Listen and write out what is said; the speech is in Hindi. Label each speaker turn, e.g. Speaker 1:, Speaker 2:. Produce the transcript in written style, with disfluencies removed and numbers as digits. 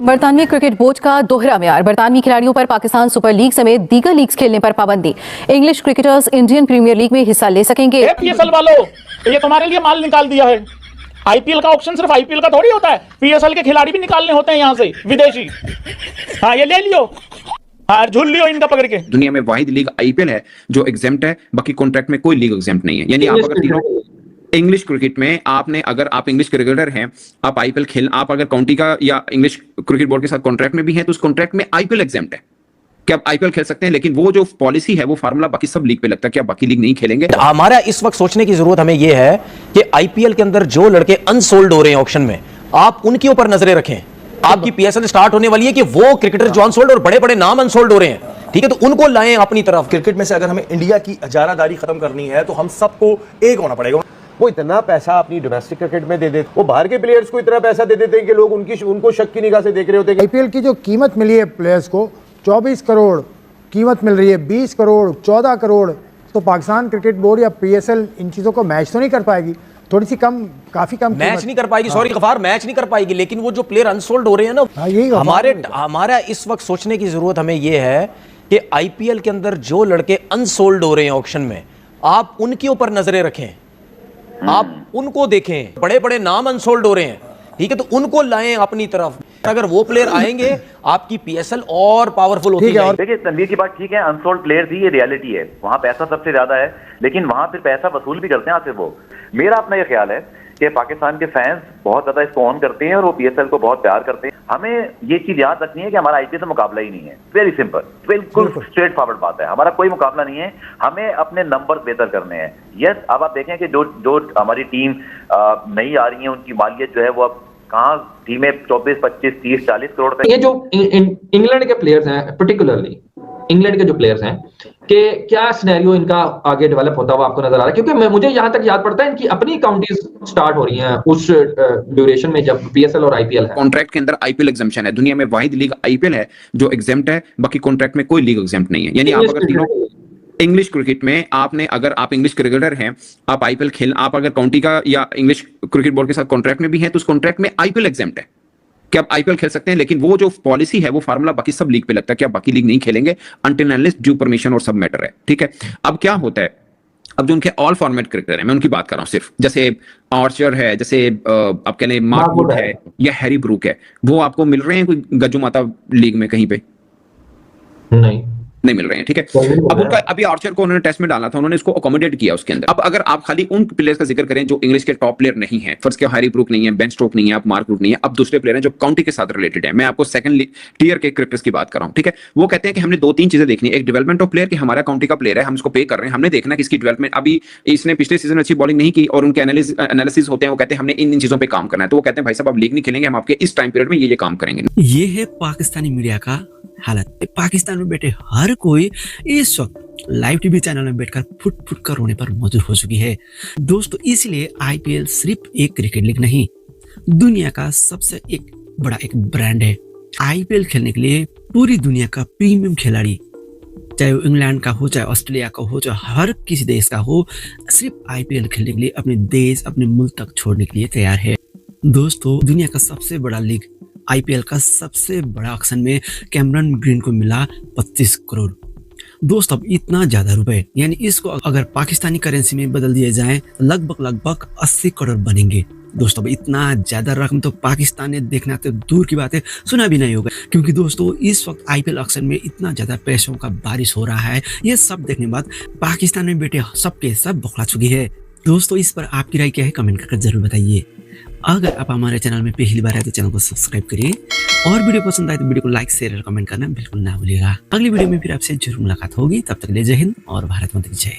Speaker 1: बरतानवी क्रिकेट बोर्ड का दोहरा म्यार। बरतानवी खिलाड़ियों पर पाकिस्तान सुपर लीग समेत दीगर लीग्स खेलने पर पाबंदी। English cricketers Indian Premier League में हिस्सा ले सकेंगे।
Speaker 2: पीएसएल वालों, ये तुम्हारे लिए माल निकाल दिया है। आईपीएल का ऑप्शन सिर्फ आईपीएल का थोड़ी होता है, पीएसएल के खिलाड़ी भी निकालने होते हैं यहाँ से विदेशी। हाँ, ये ले लियो, हाँ झूल लियो इनका पकड़ के।
Speaker 3: दुनिया में वाहिद लीग आईपीएल है जो एग्जेम्प्ट है, बाकी कॉन्ट्रैक्ट में कोई लीग एग्जेम्प्ट नहीं है। यानी आप अगर तीनों इंग्लिश क्रिकेट में आपने, अगर आप इंग्लिश क्रिकेटर हैं, आप आईपीएल खेल, आप अगर काउंटी का या इंग्लिश क्रिकेट बोर्ड के साथ कॉन्ट्रैक्ट में भी हैं, तो उस कॉन्ट्रैक्ट में आईपीएल एग्जेम्प्ट है कि आप आईपीएल खेल सकते हैं। लेकिन वो जो पॉलिसी है, वो फार्मूला बाकी सब लीग पे लगता है कि आप बाकी लीग नहीं खेलेंगे।
Speaker 4: हमारा इस वक्त सोचने की जरूरत हमें यह है कि आईपीएल के अंदर जो लड़के अनसोल्ड हो रहे हैं ऑक्शन में, आप उनके ऊपर नजरें रखें। आपकी पीएसएल स्टार्ट होने वाली है कि वो क्रिकेटर जो अनसोल्ड और बड़े बड़े नाम अनसोल्ड हो रहे हैं, ठीक है, तो उनको लाएं अपनी तरफ।
Speaker 5: क्रिकेट में से अगर हमें इंडिया की इजारादारी खत्म करनी है तो हम सबको एक होना पड़ेगा।
Speaker 6: वो इतना पैसा अपनी डोमेस्टिक क्रिकेट में दे देते, वो बाहर के प्लेयर्स को इतना पैसा दे देते हैं कि लोग उनको शक की निगाह से देख रहे होते हैं।
Speaker 7: आईपीएल की जो कीमत मिली है प्लेयर्स को 24 करोड़ कीमत मिल रही है, 20 करोड़ 14 करोड़, तो पाकिस्तान क्रिकेट बोर्ड या पीएसएल इन चीज़ों को मैच तो नहीं कर पाएगी। थोड़ी सी कम, काफी कम
Speaker 4: मैच नहीं कर पाएगी। सॉरी गफार, मैच नहीं कर पाएगी। लेकिन वो जो प्लेयर अनसोल्ड हो रहे हैं ना,
Speaker 7: यही
Speaker 4: हमारा इस वक्त सोचने की जरूरत हमें यह है कि आईपीएल के अंदर जो लड़के अनसोल्ड हो रहे हैं ऑक्शन में, आप उनके ऊपर नजरें रखें, आप उनको देखें। बड़े बड़े नाम अनसोल्ड हो रहे हैं, ठीक है, तो उनको लाएं अपनी तरफ। अगर वो प्लेयर आएंगे, आपकी पीएसएल और पावरफुल होती है।
Speaker 8: देखिए, तनवीर की बात ठीक है, अनसोल्ड प्लेयर्स ही ये रियलिटी है, वहां पैसा सबसे ज्यादा है, लेकिन वहां फिर पैसा वसूल भी करते हैं आपसे वो। मेरा अपना ये ख्याल है कि पाकिस्तान के फैंस बहुत ज्यादा इसको ऑन करते हैं और वो पीएसएल को बहुत प्यार करते हैं। हमें ये चीज याद रखनी है कि हमारा आईपीएल से मुकाबला ही नहीं है। वेरी सिंपल, बिल्कुल स्ट्रेट फॉरवर्ड बात है, हमारा कोई मुकाबला नहीं है। हमें अपने नंबर बेहतर करने हैं। यस, अब आप देखें कि जो हमारी टीम नई आ रही है, उनकी मालियत जो है वो अब कहाँ टीमें 24, 25, 30, 40 करोड़ तक।
Speaker 9: ये जो इंग्लैंड के प्लेयर्स हैं, पर्टिकुलरली इंग्लैंड के जो प्लेयर्स हैं, कि क्या सिनेरियो इनका आगे डेवलप होता हुआ आपको नजर आ रहा है? क्योंकि मुझे यहां तक याद पड़ता है इनकी अपनी काउंटीज स्टार्ट हो रही हैं उस ड्यूरेशन में जब पीएसएल और आईपीएल है।
Speaker 3: कॉन्ट्रैक्ट के अंदर आईपीएल एग्जेम्पशन है। दुनिया में वाहिद लीग आईपीएल है जो एग्जेम्प्ट है, बाकी कॉन्ट्रैक्ट में कोई लीग एग्जेम्प्ट नहीं है। यानी आप अगर तीनों इंग्लिश क्रिकेट में आपने, अगर आप इंग्लिश क्रिकेटर हैं, आप आईपीएल खेल, आप अगर काउंटी का या इंग्लिश क्रिकेट बोर्ड के साथ कॉन्ट्रैक्ट में भी हैं, तो उस कॉन्ट्रैक्ट में आईपीएल एग्जेम्प्ट है कि आप आईपीएल खेल सकते हैं। लेकिन वो जो पॉलिसी है, वो फार्मूला बाकी सब लीग पे लगता है कि आप बाकी लीग नहीं खेलेंगे अनटिल अनलेस ड्यू परमिशन और सब मैटर है, ठीक है। अब क्या होता है, अब जो उनके ऑल फॉर्मेट क्रिकेटर है, मैं उनकी बात कर रहा हूं सिर्फ, जैसे आर्चर है, जैसे आप कह लें मार्क वुड है या हैरी ब्रूक है, वो आपको मिल रहे हैं कोई गज्जू माता लीग में कहीं पे? नहीं मिल रहे हैं, ठीक है। अब उनका अभी आर्चर को उन्होंने टेस्ट में डाला था, उन्होंने इसको अकोमोडेट किया उसके अंदर। अब अगर आप खाली उन प्लेयर्स का जिक्र करें जो इंग्लिश के टॉप प्लेयर नहीं है, फर्स्ट के हैरी ब्रूक नहीं है, बेन स्टोक नहीं है, आप मार्क वुड नहीं है, अब दूसरे प्लेयर हैं जो काउंटी के साथ रिलेटेड है। मैं आपको सेकंड टीयर के क्रिकेटर्स की बात कर रहा हूं, ठीक है। वो कहते हैं कि हमने 2-3 चीजें देखनी है। एक, डेवलपमेंट ऑफ प्लेयर, कि हमारा काउंटी का प्लेयर है, हम इसको पे कर रहे हैं, हमने देखना कि इसकी डेवलपमेंट, अभी इसने पिछले सीजन अच्छी बॉलिंग नहीं की और उनके एनालिसिस होते हैं, वो कहते हैं हमने इन चीजों पर काम करना है। तो वो कहते हैं भाई साहब, आप लीग नहीं खेलेंगे, हम आपके इस टाइम पीरियड में ये काम करेंगे।
Speaker 10: ये है पाकिस्तानी मीडिया का हालत। पाकिस्तान में बैठे हर कोई इस वक्त लाइव टीवी चैनल में बैठकर फुट फुट कर रोने पर मजबूर हो चुकी है दोस्तों। इसलिए आईपीएल सिर्फ एक क्रिकेट लीग नहीं, दुनिया का सबसे बड़ा एक ब्रांड है। आईपीएल खेलने के लिए पूरी दुनिया का प्रीमियम खिलाड़ी, चाहे वो इंग्लैंड का हो, चाहे ऑस्ट्रेलिया का हो, चाहे हर किसी देश का हो, सिर्फ आईपीएल खेलने के लिए अपने देश, अपने मुल्क तक छोड़ने के लिए तैयार है दोस्तों। दुनिया का सबसे बड़ा लीग आईपीएल का सबसे बड़ा ऑक्शन में कैमरन ग्रीन को मिला 25 करोड़ दोस्त। अब इतना ज्यादा रुपए, यानी इसको अगर पाकिस्तानी करेंसी में बदल दिए जाए, लगभग 80 करोड़ बनेंगे दोस्तों। अब इतना ज्यादा रकम तो पाकिस्तान ने देखना तो दूर की बात है, सुना भी नहीं होगा। क्योंकि दोस्तों इस वक्त आईपीएल ऑक्शन में इतना ज्यादा पैसों का बारिश हो रहा है। ये सब देखने के बाद पाकिस्तान में बैठे सबके सब बौखला चुकी है दोस्तों। इस पर आपकी राय क्या है, कमेंट करके जरूर बताइए। अगर आप हमारे चैनल में पहली बार आए तो चैनल को सब्सक्राइब करिए और वीडियो पसंद आए तो वीडियो को लाइक, शेयर और कमेंट करना बिल्कुल ना भूलिएगा। अगली वीडियो में फिर आपसे जरूर मुलाकात होगी। तब तक के लिए जय हिंद और भारत माता की जय।